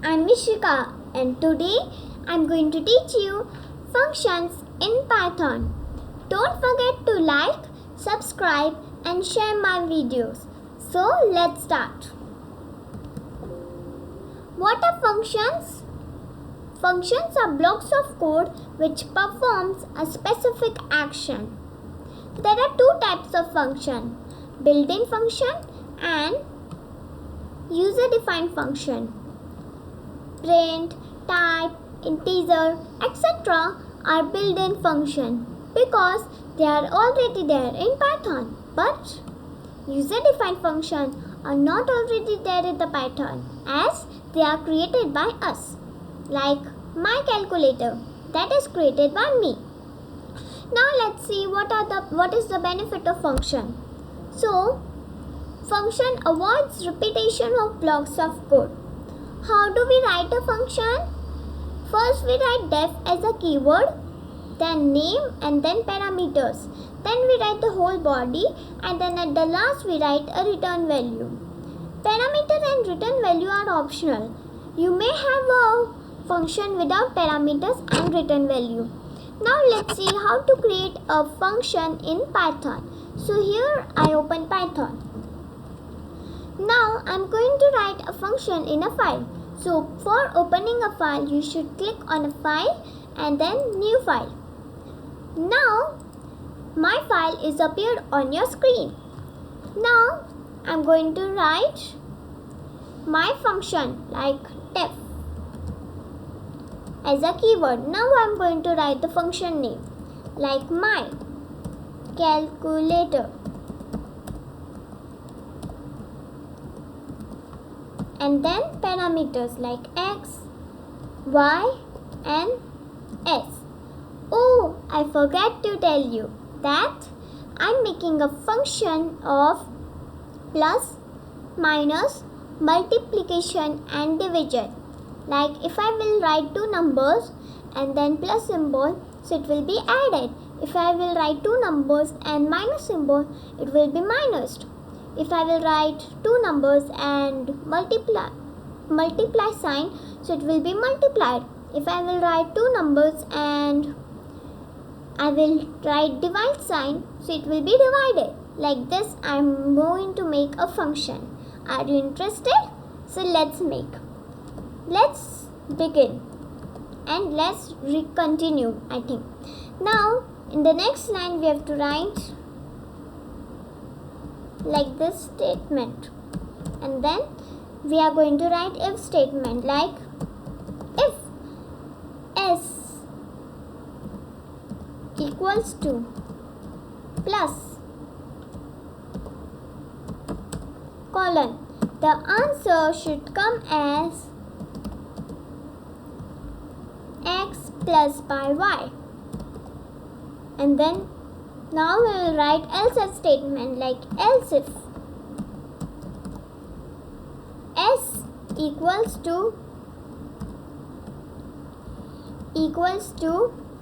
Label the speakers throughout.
Speaker 1: I'm Mishika and today I'm going to teach you functions in Python. Don't forget to like, subscribe and share my videos. So let's start. What are functions? Functions are blocks of code which performs a specific action. There are two types of function, built-in function and user-defined function. Print, type, integer, etc. are built-in function because they are already there in Python. But user-defined function are not already there in the Python as they are created by us. Like my calculator that is created by me. Now let's see what is the benefit of function. So function avoids repetition of blocks of code. How do we write a function? First we write def as a keyword, then name and then parameters. Then we write the whole body and then at the last we write a return value. Parameter and return value are optional. You may have a function without parameters and return value. Now let's see how to create a function in Python. So here I open Python. Now I'm going to write a function in a file. So for opening a file, you should click on a file and then new file. Now my file is appeared on your screen. Now I'm going to write my function like def as a keyword. Now I'm going to write the function name like my calculator. And then parameters like x, y and s. Oh, I forgot to tell you that I'm making a function of plus, minus, multiplication and division. Like if I will write two numbers and then plus symbol, so it will be added. If I will write two numbers and minus symbol, it will be minused. If I will write two numbers and multiply sign, so it will be multiplied. If I will write two numbers and I will write divide sign, so it will be divided. Like this I am going to make a function. Are you interested? So let's begin and let's continue. I think now in the next line we have to write like this statement and then we are going to write if statement like if s equals to plus colon, the answer should come as x plus by y. And then now we will write else if statement like else if s equals to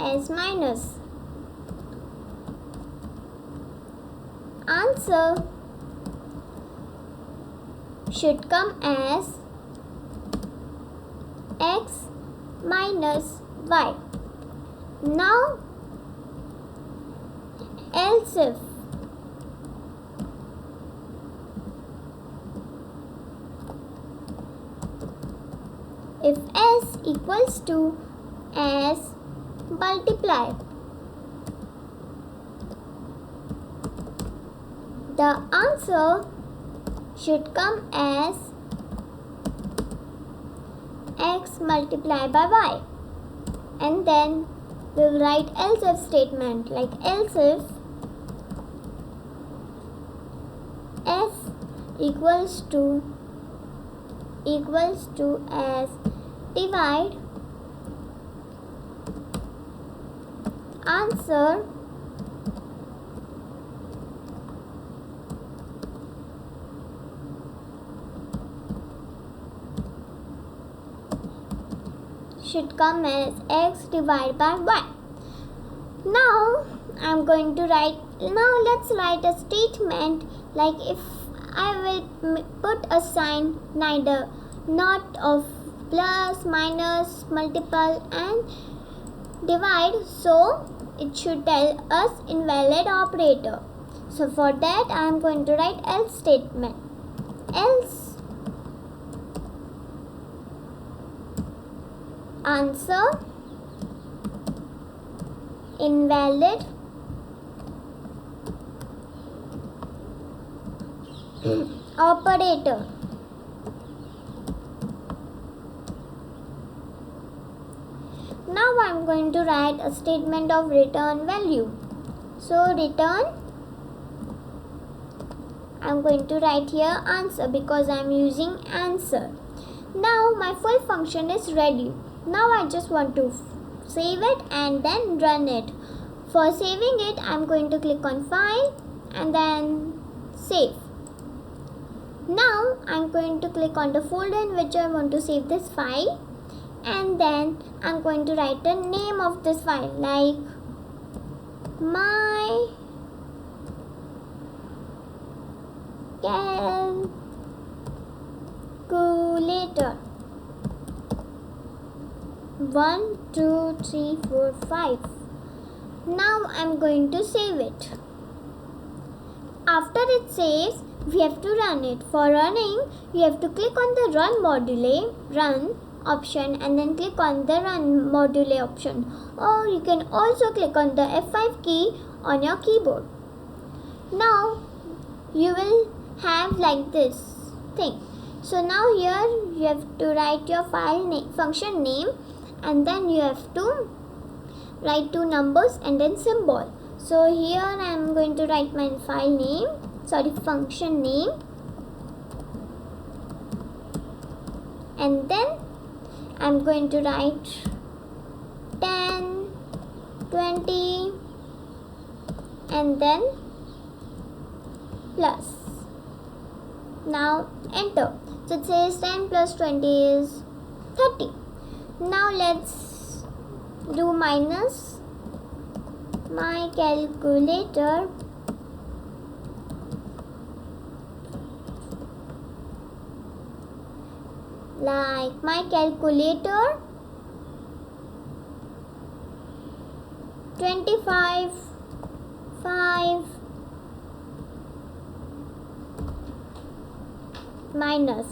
Speaker 1: s minus, answer should come as x minus y. Now else if s equals to s multiply, the answer should come as x multiplied by y. And then we will write else if statement like else if f equals to as divide, answer should come as x divided by y. Now I'm going to write, now let's write a statement like if I will put a sign neither not of plus, minus, multiply and divide, so it should tell us invalid operator. So for that I am going to write else statement. Else answer invalid operator. Now I am going to write a statement of return value. So return, I am going to write here answer because I am using answer. Now my full function is ready. Now I just want to save it and then run it. For saving it, I am going to click on file and then save. Now I am going to click on the folder in which I want to save this file, and then I am going to write the name of this file like my calculator 1 2 3 4 5. Now I am going to save it. After it saves, we have to run it. For running, you have to click on the run option and then click on the run module option, or you can also click on the F5 key on your keyboard. Now you will have like this thing. So now here you have to write your file name, function name, and then you have to write two numbers and then symbol. So here I am going to write my function name, and then I am going to write 10, 20 and then plus. Now enter. So it says 10 plus 20 is 30. Now let's do minus my calculator like my calculator 25 5 minus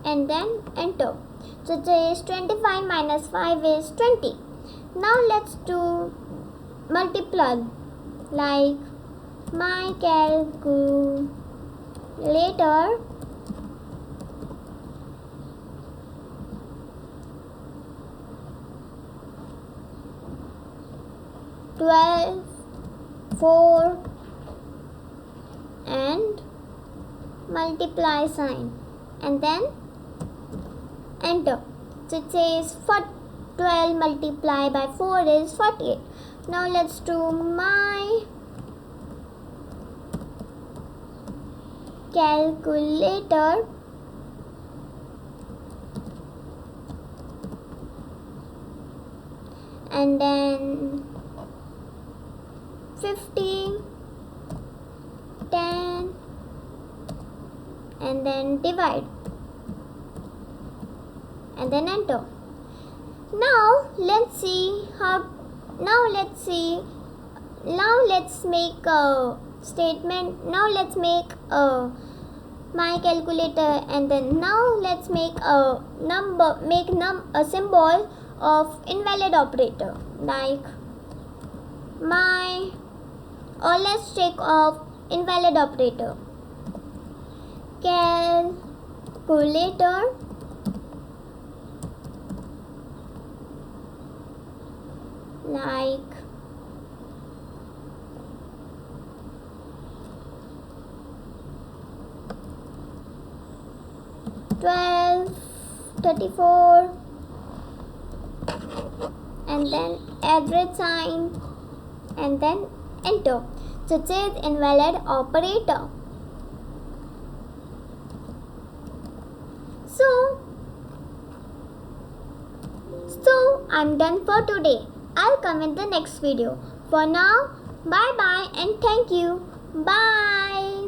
Speaker 1: and then enter. So this 25 minus 5 is 20. Now let's do multiply like my calculator 12 4 and multiply sign and then enter. So it says 12 multiplied by 4 is 48. Now let's do my calculator and then 50 10 and then divide and then enter. Now let's make a statement. Now let's make my calculator, and then now let's make a symbol of invalid operator like let's take off invalid operator calculator like 12 34 and then average sign and then enter. So it says invalid operator. So I'm done for today. I'll come in the next video. For now, bye bye and thank you. Bye.